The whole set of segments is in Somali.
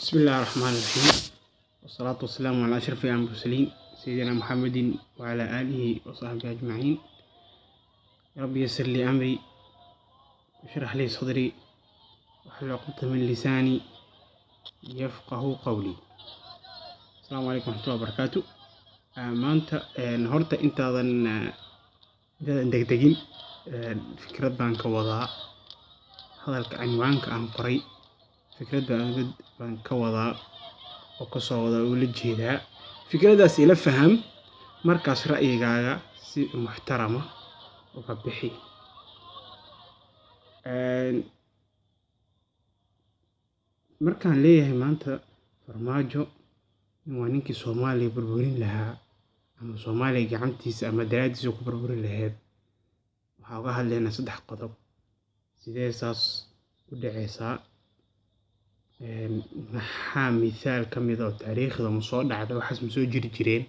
بسم الله الرحمن الرحيم، والصلاة والسلام على أشرف المرسلين سيدنا محمد وعلى آله وصحبه أجمعين. ربي يسر لي أمري واشرح لي صدري واحلل عقدة من لساني يفقه قولي. السلام عليكم ورحمة الله وبركاته. maanta horta intaadan degdegin fikrad baan ka wadaa. hadalka cinwaanka aan qoray fikrad baan ka wadaa oo ka soo wada ula jeedaa. fikradaas ila faham, markaas ra'yigaaga si muxtarama uga bixi. markaan leeyahay maanta farmaajo waa ninkii Soomaaliya burburin lahaa ama Soomaaliya gacantiisa ama daraadiisa ku burburin lahayd, waxaa uga hadlaynaa 3 qodob. sidee saas u dhacaysaa? maxaa misaal ka mid ah oo taariikhda ma soo dhacday, waxaas ma soo jiri jireen?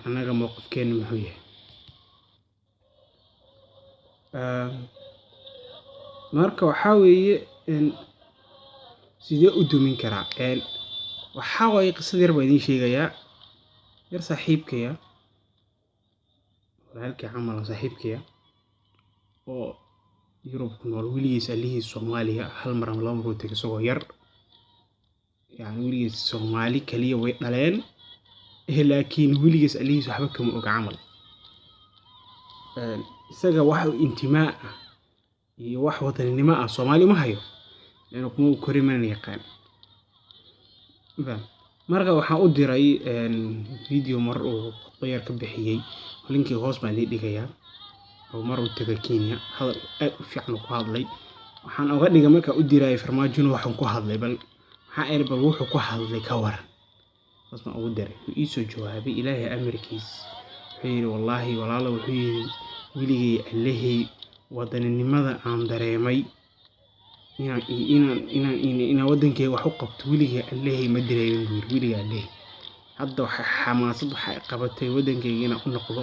annaga mowqifkeena muxuu yahay? marka waxaa weeye sidee u dumin karaa? waxaa waaye qisad yar baa idiin sheegayaa. yar saaxiibkaya walaalkii camal saaxiibkaya oo Yurub ku nool, weligiis alihiis Soomaaliya hal mar ama 2 mar u tagay isagoo yar. weligiis Soomaali kaliya way dhaleen, laakiin weligiis alihiis waxba kama oga camal. isaga wax intimaa ah iyo wax wadaninimo ah Soomaali ma hayo, lana kuma korimana yaqaan. marka waxaan u diray video mar oo khudbad ka bixiyay, linkii hoos baan dhigayaa. oo mar uu tagay Kenya, hadal aad u fiican ku hadlay. waxaan uga dhigay marka u diray farmaajino waxaan ku hadlay, bal wuxuu ku hadlay ka waran. bas ma ugu diray ii soo jawaabay Ilaahay amarkiis. wuxuu yiri wallahi walaalo, wuxuu yiri weligay Allahay wadaninimada aan dareemay inaan wadankay wax u qabto weligay Allahay ma dareemin. weligay Allahay hadda waxa xamaasad waxa qabatay wadankayga inaan u noqdo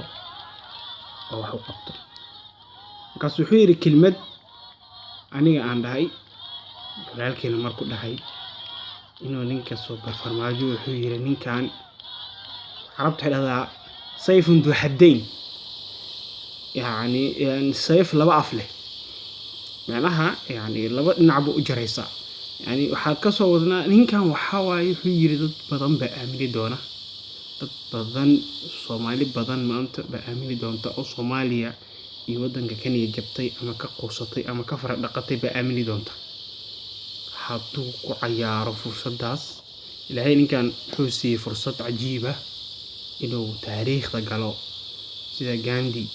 oo wax u qabto. markaas wuxuu yiri kelmad aniga aan dhahay, walaalkeena markuu dhahay inuu ninka soo farmaajo, wuxuu yiri ninkan carabta xidhada sayfun du haddayn, sayf laba af leh. macnaha laba dhinac buu u jaraysaa. waxaa ka soo wadnaa ninkan waxaa waaye wuxuu yiri dad badan baa aamini doona, dad badan Soomaali badan maanta baa aamini doonta oo Soomaaliya iyo wadanka Kenya jabtay ama ka qoosatay ama ka fara dhaqatay baa aamini doonta hadduu ku cayaaro fursadaas. Ilaahay ninkan wuxuu siiyey fursad cajiib ah inuu taariikhda galo, sida Gandhi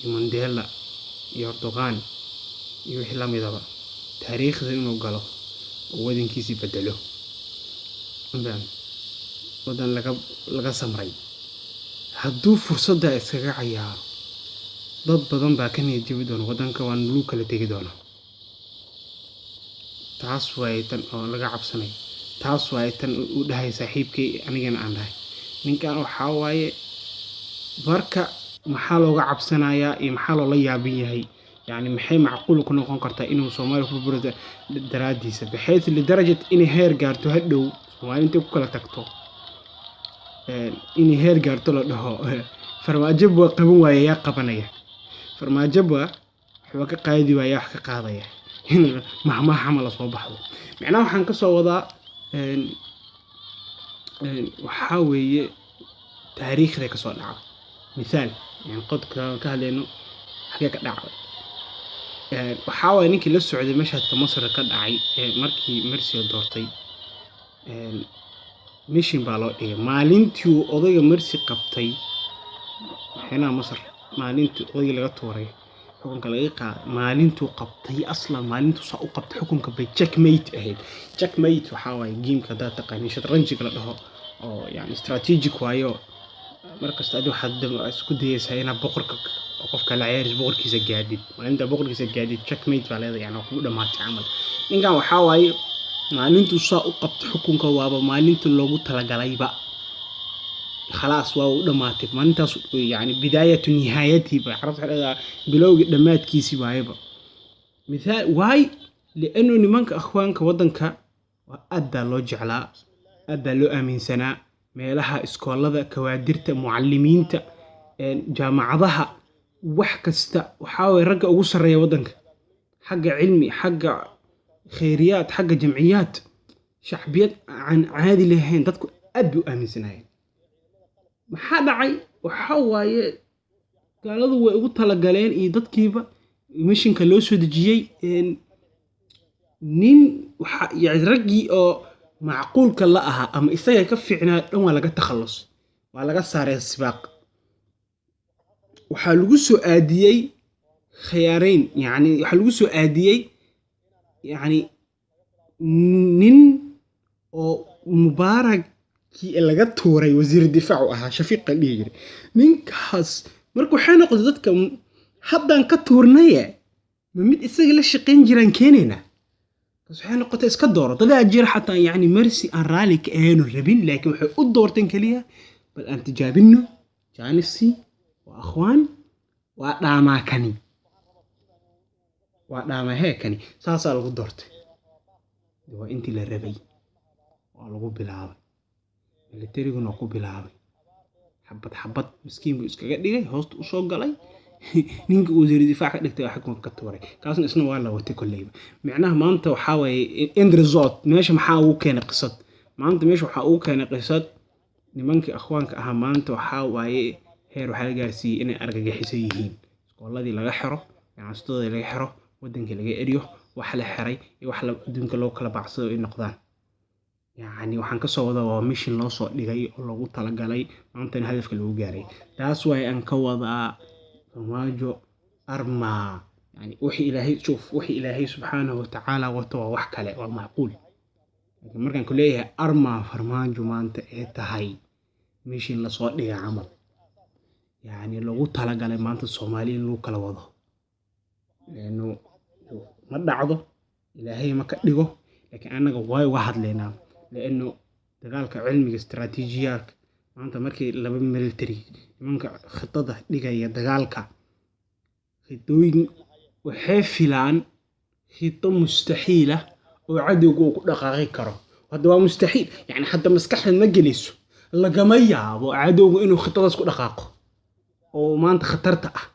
iyo Mandela iyo Erdogan iyo wixii la mid ah. taariikhda inuu galo oo wadankiisa bedelo, wadan laga samray. hadduu fursadda iskaga cayaaro, dad badan baa ka niyad jabi doona, wadanka waan lagu kala tegi doona. taas way tan oo laga cabsanay, taas way tan u dhahay saaxiibkay anigana aan dhahay. ninkan waxaa waaye marka maxaa looga cabsanayaa iyo maxaa loola yaabin yahay? maxay macquul ku noqon kartaa inuu Soomaaliya ku burburiyo daraadiisa bixayth lidarajat in heer gaarto hadhow Soomaaliya inta ku kala tagto, in heer gaarto la dhaho farmaajo waa qaban waaya yaa qabanaya, farmaajo wuxuu ka qaadi waaya wax ka qaadaya, mahma xamal soo baxdo. macnaha waxaan ka soo wadaa waxaa weeye taariikhda ka soo dhacay. misaal qodka ka hadlayno xagee ka dhacay. waxaa waaye ninkii la socday mashhadka Masar ka dhacay markii Morsi doortay. mission baa loo dhigay maalintii uu odayga Morsi qabtay xinaha Masar, maalintii odayga laga tuuray xukunka laga qaaday, maalintuu qabtay aslan maalintuu saa u qabtay xukunka bay checkmate ahayd. checkmate waxaa waaye geemka dad taqaaniin shatranjiga la dhaho oo strategic waayo. markasta aad waxaad isku dayaysaa inaad boqorka qofka la ciyaariso boqorkiisa gaadid. maalinta boqorkiisa gaadid checkmate baa leedahay, wax ku dhamaatay camal. ninkan waxaa waaye maalintuu saa u qabtay xukunka waaba maalintii loogu talagalayba, khalaas waa u dhamaatay maalintaas. bidaayatu nihaayati ba carabta xidhada bilowgii dhamaadkiisii waayaba. misaal waay li'annu nimanka akhwaanka wadanka aad baa loo jeclaa, aad baa loo aaminsanaa meelaha iskoolada, kawaadirta, mucallimiinta, jaamacadaha, wax kasta waxaa waye ragga ugu sarreeya waddanka xagga cilmi, xagga khayriyaad, xagga jamciyaad, shacbiyad aan caadi lahayn. dadku aad bay u aaminsanaayeen. maxaa dhacay? waxaa waaye gaaladu way ugu talagaleen iyo dadkiiba mishinka loo soo dejiyey nin yani raggii oo macquulka la ahaa ama isaga ka fiicnaa dhan waa laga takhallus, waa laga saaray sibaaq. waxaa lagu soo aadiyey khiyaarayn, yani waxaa lagu soo aadiyey yani nin oo mubaaragkii laga tuuray wasiir difaac u ahaa, shafiiq la dhihi jiray. ninkaas marka waxay noqotay dadka haddaan ka tuurnaye ma mid isaga la shaqayn jiraan keenaynaa. bas waxay noqotay iska dooro dadaa jira xataa yani marsi aan raali ka ahayn rabin, laakiin waxay u doorteen keliya bal aan tijaabino jaanisi waa akhwaan waa dhaamaa kani, waa dhaamaa hee kani, saasaa lagu doortay. waa intii la rabay waa lagu bilaabay, militariguna ku bilaabay xabad xabad. miskiin buu iskaga dhigay, hoosta u soo galay. ninka wasiir difaac ka dhigtay waa xukunka ka tuuray, kaasna isna waa la watay kolleyba. micnaha maanta waxaa waaye end result. meesha maxaa ugu keenay qisad? maanta meesha waxaa ugu keenay qisad nimankii akhwaanka ahaa. maanta waxaa waaye heer waxaa la gaarsiiyey inay argagixisan yihiin. iskooladii laga xiro, ganacsatadii laga xiro, waddankii laga eriyo, wax la xiray iyo wax adduunka loo kala bacsado ay noqdaan. يعني waxaan ka soo wadaa waa mission loo soo dhigay oo lagu talagalay maantana hadafka lagu gaaray. taas way aan ka wadaa farmaajo arma, يعني wixii ilaahay shuf, wixii ilaahay subhanahu wa ta'ala wato waa wax kale, waa macquul. laakiin markaan ku leeyahay arma farmaajo maanta ay tahay mission la soo dhigay camal, يعني lagu talagalay maanta Soomaaliya in lagu kala wado. leeno ma dhacdo, ilaahay ma ka dhigo, laakiin anaga way uga hadlaynaa. لأنه dagaalka cilmiga istiraatiijiyaadka maanta markii laba military nimanka khidada dhigaya dagaalka khidooyin waxay filaan khido mustaxiila oo cadowga uu ku dhaqaaqi karo. hadda waa mustaxiil, yani hadda maskaxda ma geliso, lagama yaabo cadowga inuu khidadaas ku dhaqaaqo oo maanta khatarta ah,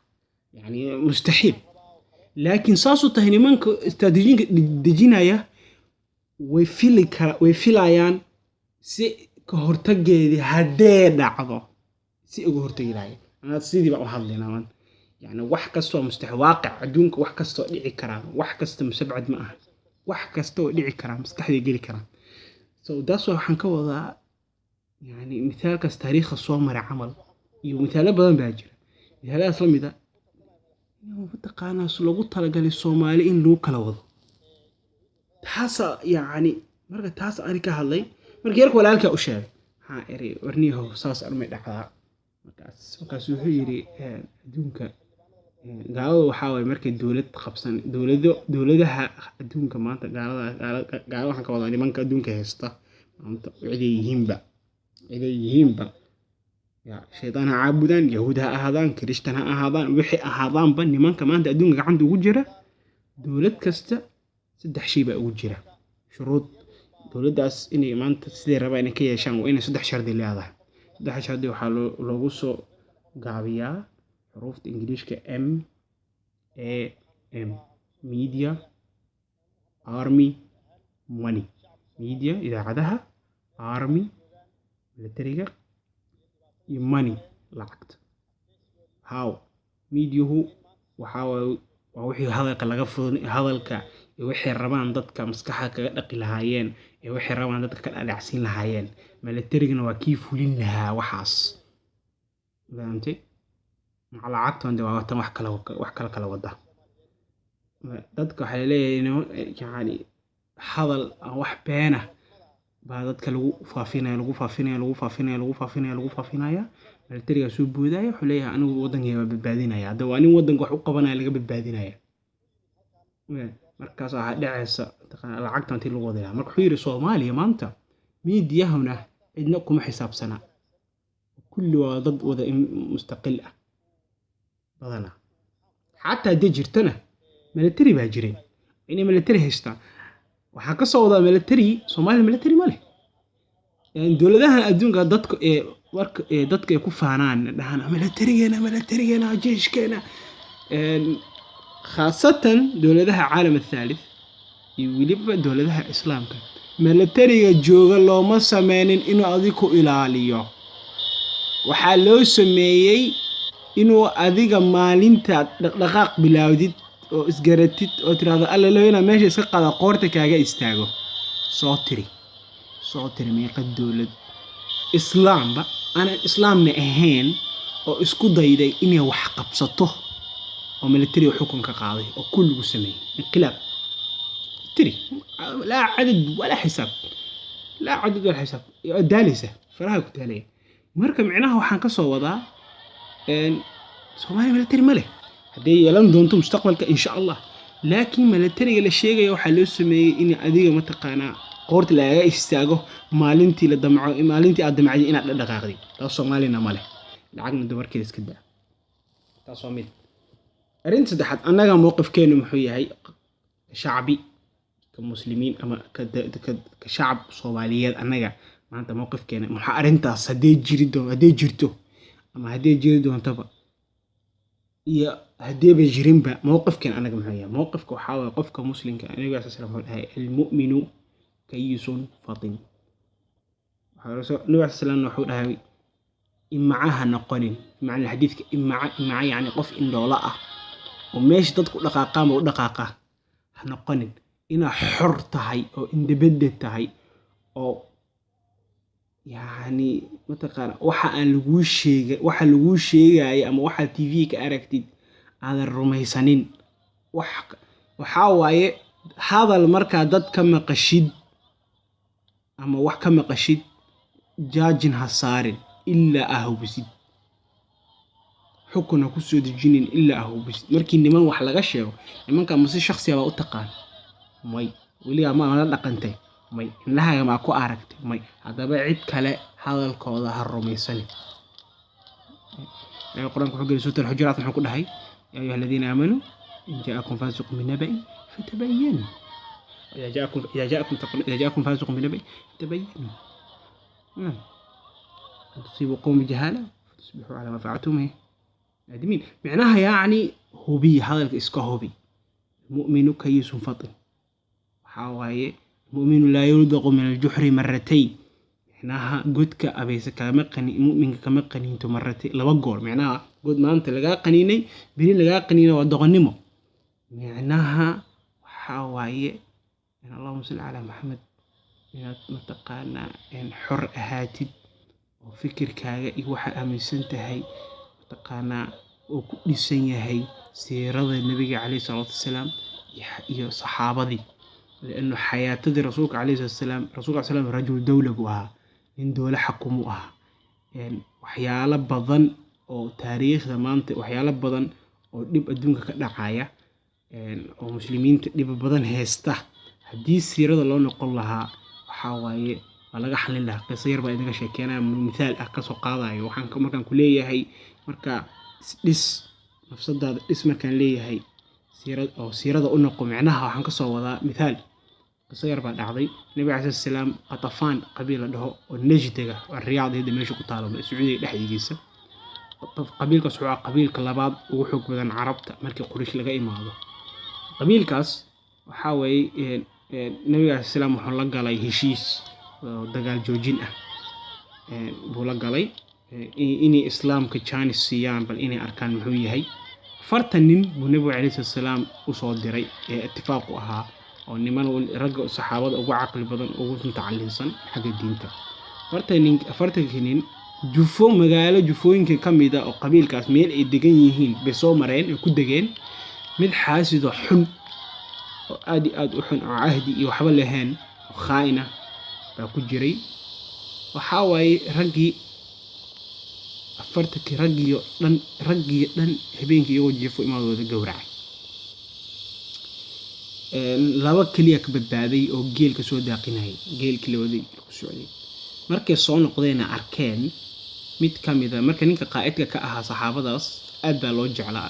yani mustaxiil. laakiin saasoo tahay nimanka istiraatiijiga dejinaya way filayaan si ka hortageedii haddee dhacdo si uga hortagi lahayd. anaa sidii baan u hadlaynaa man, yani wax kastoo mustaxiil waaqic adduunka, wax kastoo dhici karaan, wax kasta musabcad ma aha, wax kastoo dhici karaan maskaxda geli karaan. so daas waxaan ka wadaa yani mithaalkaas taariikhda soo maray camal iyo mithaalo badan baa jira. mithaaladaas la mid ah mataqaanaa lagu talagalay Soomaali in lagu kala wado. taas yani marka taas aan ka hadlay markii yarku walaalka u sheegay ha eri warniyo saas armay dhacdaa. markaas wuxuu yiri adduunka gaalada waxaa way markay dawlad qabsan, dawladaha adduunka maanta gaalada waxaan ka wadaa nimanka adduunka haysta maanta ciday yihiinba ya shaytaan ha caabudaan, yahuud ha ahaadaan, kirishtaan ha ahaadaan, wixii ahaadaanba nimanka maanta adduunka gacanta ugu jira. dawlad kasta saddex shay baa ugu jira shuruud. dawladdaas inay maanta sidee rabaa inay ka yeeshaan waa inay saddex shardi leedahay. saddex shardi waxaa loogu soo gaabiyaa xuruufta ingiriiska MAM: media, army, money. media idaacadaha, army militariga, iyo money lacagta. how mediahu waxaa waa wixii hadalka laga fudan, hadalka iyo wixii rabaan dadka maskaxda kaga dhaqi lahaayeen iyo wixii rabaan dadka ka dhacsiin lahaayeen. militarigana waa kii fulin lahaa waxaas. fahamtay? maca lacagtan waa tan wax kala wada. dadka waxay leeyihiin yani hadal aan wax beena baa dadka lagu faafinaya. militariga soo boodaya wuxuu leeyahay anigu waddanka waa badbaadinaya. hadda waa nin waddanka wax u qabanaya laga badbaadinaya. markaas waxaa dhacaysa lacagtan intii lagu wadayaa. marka wuxuu yiri Soomaaliya maanta miidiyahuna cidna kuma xisaabsana, kulli waa dad wada mustaqil ah badana. xataa haddii jirtana military baa jireen inay military haystaan waxaa ka soo wada military Soomaaliya military ma leh dowladaha adduunka dadka warka dadka ay ku faanaan dhahan military-geena jeeshkeena khaasatan dowladaha caalam الثالث iyo waliba dowladaha islaamka military-ga jooga looma sameeynin inuu adigu ilaaliyo waxaa loo sameeyay inuu adiga maalinta dhaqdhaqaaq bilaawdid oo isgaratid oo tiraahdo alla leeyna meesha iska qada qoorta kaaga istaago soo tiri meeqa dowlad islaamba ana islaamna ahayn oo isku dayday inay wax qabsato oo military xukun ka qaaday oo kullu sameeyay inqilaab tiri la cadad wala xisaab daalisa faraha ku taalay marka micnaha waxaan ka soo wadaa Soomaaliya military ma leh hadii yeelan doonto mustaqbalka insha Allah laakiin military-ga la sheegayo waxa loo sameeyay in adiga ma taqaana qoorta laaga istaago maalintii la damco maalintii aad damacday inaad dhaqaaqday taas Soomaaliya ma leh lacagna dumarkeeda iska daa taas waa mid arinta saddexaad annaga mowqifkeenu muxuu yahay shacbi ka muslimiin ama ka shacab Soomaaliyeed annaga maanta mowqifkeena waxa arintaas hadii jirto ama hadii jiri doontaba iyo hadii ba jirinba mowqifkeen anaga muxuu yahay mowqifka waxa waa qofka muslimka aniga sallallahu alayhi al-mu'minu kaysun fatin nabi sallallahu wuxuu dhahay imaaha noqonin macna xadiiska imaa yani qof indoola ah oo meesha dadku dhaqaaqaan oo dhaqaaqa ha noqonin ina xor tahay oo independent tahay oo yani mataqaana waxa lagu sheegay ama waxa TV ka aragtid aad rumaysanin waxa waaye hadal marka dad ka maqashid ama wax ka maqashid jaajin hasaarin illa ahubsid xukuna ku soo dejinin illa ahubsid markii niman wax laga sheego nimanka mase shakhsiga u taqaan may waliya ma la dhaqantay may indhaha ma ku aragtay may hadaba cid kale hadalkooda ha rumaysanin quraanku wuxuu galay suura al-hujurat wuxuu ku dhahay ya ayyuha alladhina amanu in ja'akum fasiqun binaba'in fatabayyanu إذا جاءكم فاسق بنبأ فتبينوا أن تصيبوا قوم بجهالة فتصبحوا على ما فعلتم نادمين معناها يعني هوبي هذا الإسكا هوبي المؤمن كيس فطن حواي المؤمن لا يلدغ من الجحر مرتين معناها قدك أبيس كمقني مؤمن كمقني أنت مرتين لوجور معناها قد ما أنت لقى قنيني بين لقى قنيني ودغنمه معناها حواي إن اللهم صل على محمد إن متقانا إن حر أهاتد وفكر كاغا إيوحا أمن سنتهي متقانا وكل سنيهي سيرة النبي عليه الصلاة والسلام يا صحابة دي لأنه حياة دي رسولك عليه الصلاة والسلام رسولك عليه السلام رجل دولة قوها من دولة حكموها يعني وحيالة بضن أو تاريخ زمانت وحيالة بضن أو دب أدونك كدعاية ومسلمين دب بضن هيسته haddii siirada loo noqon lahaa waxa waaye laga xalin lahaa qisay yar baa idinka sheekeynaa midaal ah ka soo qaadayo waxaan markaan ku leeyahay marka dhis nafsadaada dhis markaan leeyahay siirada u noqon macnaha waxaan ka soo wadaa midaal qisay yar baa dhacday nabi calaysay salaam qatafaan qabiil dhaho oo najdiga oo riyaadada meesha ku taalo Sacuudiga dhexdiisa qabiilkaas waa qabiilka labaad ugu xoog badan carabta markii Quraysh laga imaado qabiilkaas waxa weeye nabi sallam wuxuu la galay heshiis dagaal joojin ah buu la galay inay islaamka Chinese siiyaan bal inay arkaan muxuu yahay fartan nin buu nabi calayhi salaam u soo diray ittifaaq u ahaa oo niman rag saxaabada ugu aqli badan ugu mutacallinsan xagga diinta fartan nin jufo magaalo jufooyinka kamida oo qabiilkaas meel ay degan yihiin bay soo mareen oo ku degeen mid xaasido xun aad u xun oo ahdi iyo waxba lahayn khaayna baa ku jiray waxa way ragii afartii ragii dhan habeenkii iyagu jifo imaadooda gowracay laba kaliya ka badbaaday oo geelka soo daaqinay geelkii la waday ku socday markay soo noqdeen arkeen mid kamida marka ninka qaa'idka ka ahaa saxaabadaas aad baa loo jeclaa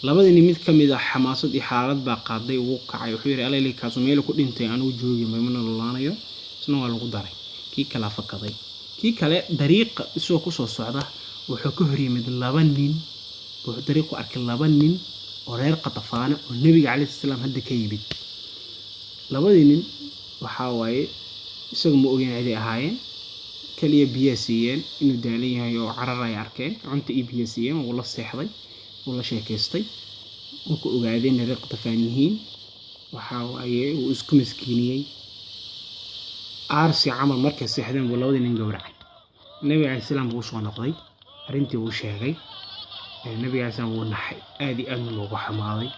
labadii mid ka mid ah xamaasad iyo xaalad baa qaaday uu kacay wuxuu yiri alay kaas meel ku dhintay anigu joogi maymuna lalaanayo isna waa lagu daray kii kala fakaday kii kale dariiqa isoo ku soo socda wuxuu ka hor yimid laba nin wuxuu dariiq ku arkay laba nin oo reer Qatafaana oo nabiga kaleey salaam hadda ka yimid labadii nin waxa waaye isagu ma ogeyn ay ahaayeen kaliya biyasiiyeen inuu daalan yahay oo carar ay arkeen cunta iyo biyasiiyeen oo la seexday oo la sheekaystay oo ku ogaadeen reer Qatafaan yihiin waxa waaye uu isku miskiiniyay aarsi camal markay seexdeen buu labadii nin gowracay nabiga kaleey salaam uu soo noqday arintii uu sheegay nabiga kaleey salaam uu naxay aad iyo aad loogu xamaaday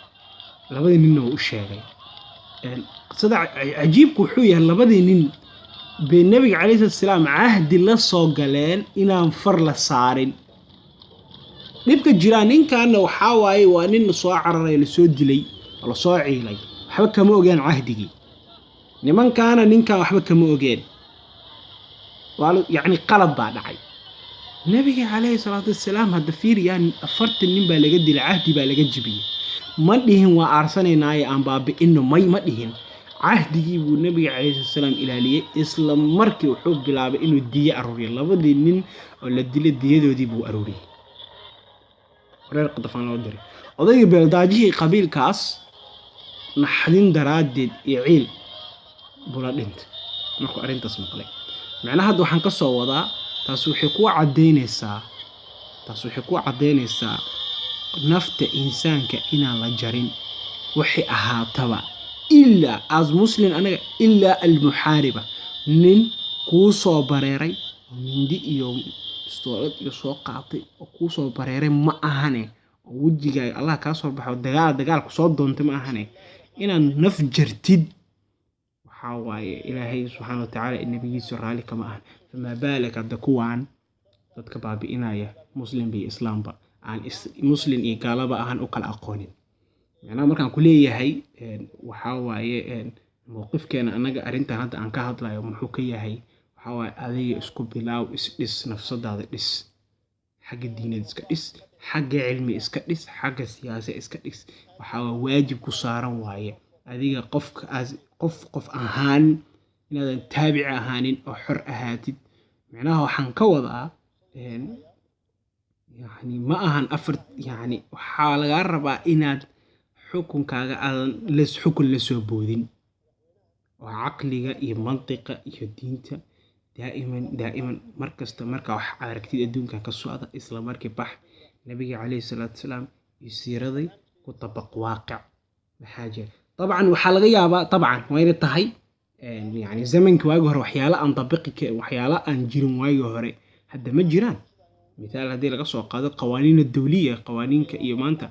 labadii nin uu sheegay sida cajiibku wuxuu yahay labadii nin been nabiga kaleey salaam ahdi la soo galeen inaan far la saarin dibka jiraan ninkaana waxa waaye waa nin soo cararay la soo dilay la soo ciilay waxba kama ogaan ahdigii nimankaana ninkan waxba kama ogaan wala yani qalad baa dhacay nabiga kaleey salaam hadda fiiriyaan 40 nin baa laga dilay ahdi baa laga jibiyay ma dhihin waa aarsanaynaay aan baabi'ino ma dhihin ahdigii buu nabiga kaleey salaam ilaaliyay isla markii wuxuu bilaabay inuu diya aruuriyo labadii nin oo la dilay diyadoodii buu aruuriyay reer Qatafaan loo diray odayga beeldaajii qabiilkaas naxdin daraadeed iyo ciil bula dhint markuu arintaas maqlay macnaha hadda waxaan ka soo wadaa taas waxay ku cadeynaysaa nafta insaanka inaan la jarin wixii ahaataba illa as muslim anaga illa al muhariba nin ku soo bareeray mindi iyo pistoolad iyo soo qaatay oo ku soo bareeray ma ahane wajiga Allah ka soo baxo dagaal ku soo doontay ma ahane inaan naf jartid waxa waaye Ilaahay subhanahu wa ta'ala nabigiisa raali kama ahan fama balaka dakuwan dadka baabi'inaya muslim bi islaamba aan muslim iyo gaalaba ahan u kala aqoonin macnaha markaan ku leeyahay waxa waaye mowqifkeena anaga arintan hadda aan ka hadlayo muxuu ka yahay waxa waaye adiga isku bilaaw is nafsadaada dhis xagga diinada iska dhis xagga cilmi iska dhis xagga siyaasad iska dhis waxa waajib ku saaran waaye adiga qof ahaan inaadan taabici ahaanin oo xor ahaatid macnaha waxaan ka wadaa yani ma ahan yani waxa laga rabaa inaad xukunkaaga aadan xukun la soo boodin oo aqliga iyo mantiqa iyo diinta daa'iman markasta marka wax aragtid adduunka ka socda isla markii bax nabiga kaleey salaam siiraday ku tabaq waaqic maxaaje طبعا waxa laga yaabaa طبعا way tahay yani zamankii waagi hore waxyaalo aan dabaqi waxyaalo aan jirin waagi hore hadda ma jiraan midaal hadii laga soo qaado qawaaniin dawliya qawaaniinka iyo maanta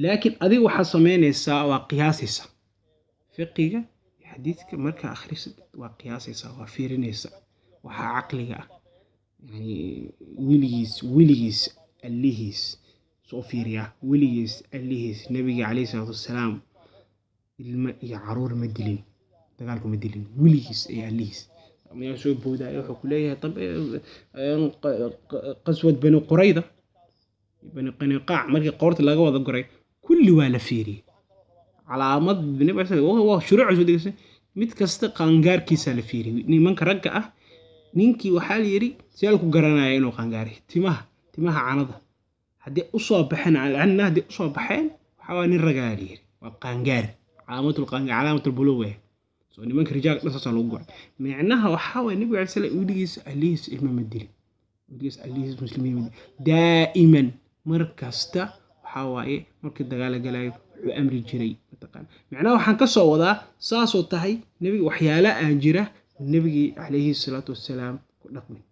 laakiin adiga waxa sameynaysaa waa qiyaasaysa fiqiga xadiiska marka akhrisid waa qiyaasaysa waa fiirinaysa waxa aqliga yani wiligiis allihis soo fiiriya wiligiis allihis nabiga kaleey salaam ilma iyo caruur ma dilin dagaalku ma dilin wiligiis ay allihis ama soo booday wuxuu ku leeyahay tab qaswad bani qurayda bani qaniqaa markii qoorta laga wada goray kulli waa la fiiriyay calaamad bani basad oo shuruuc soo degsan mid kasta qaangaarkiisa la fiiriyay nimanka ragga ah ninkii waxa la yiri seel ku garanaya inuu qaangaaray timaha canada hadii u soo baxeen hadii u soo baxeen waxa waa nin ragaali waa qaangaar calaamatul buluugh soo nimanka rijaal dhasasa lagu go'ay macnaha waxa way nabiga sallallahu alayhi wasallam aliis ilma madil wiligiis aliis muslimiin daa'iman markasta waxa waaye markii dagaal galayo wuxuu amri jiray mataqaan macnaha waxaan ka soo wadaa saasoo tahay nabiga waxyaalo aan jira nabiga alayhi salatu wasalaam ku dhaqmay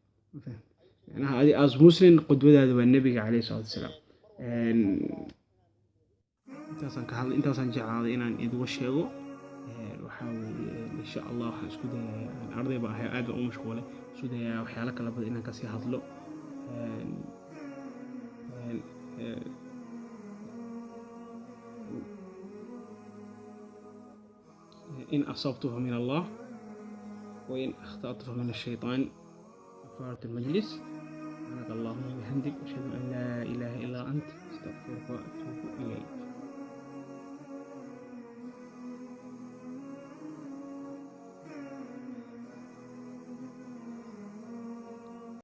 macnaha as muslim qudwadaada waa nabiga alayhi salatu wasalaam intaasaan jeclaaday inaan idin sheego waxa insha Allah waxaan isku dayaa arday baa aad u mashquulay isku dayaa waxyaalo kala badan inaan ka sii hadlo إن أصبته من الله وإن أخطأته من الشيطان كفارة المجلس سبحانك اللهم وبحمدك أشهد أن لا إله إلا أنت أستغفرك وأتوب إليك.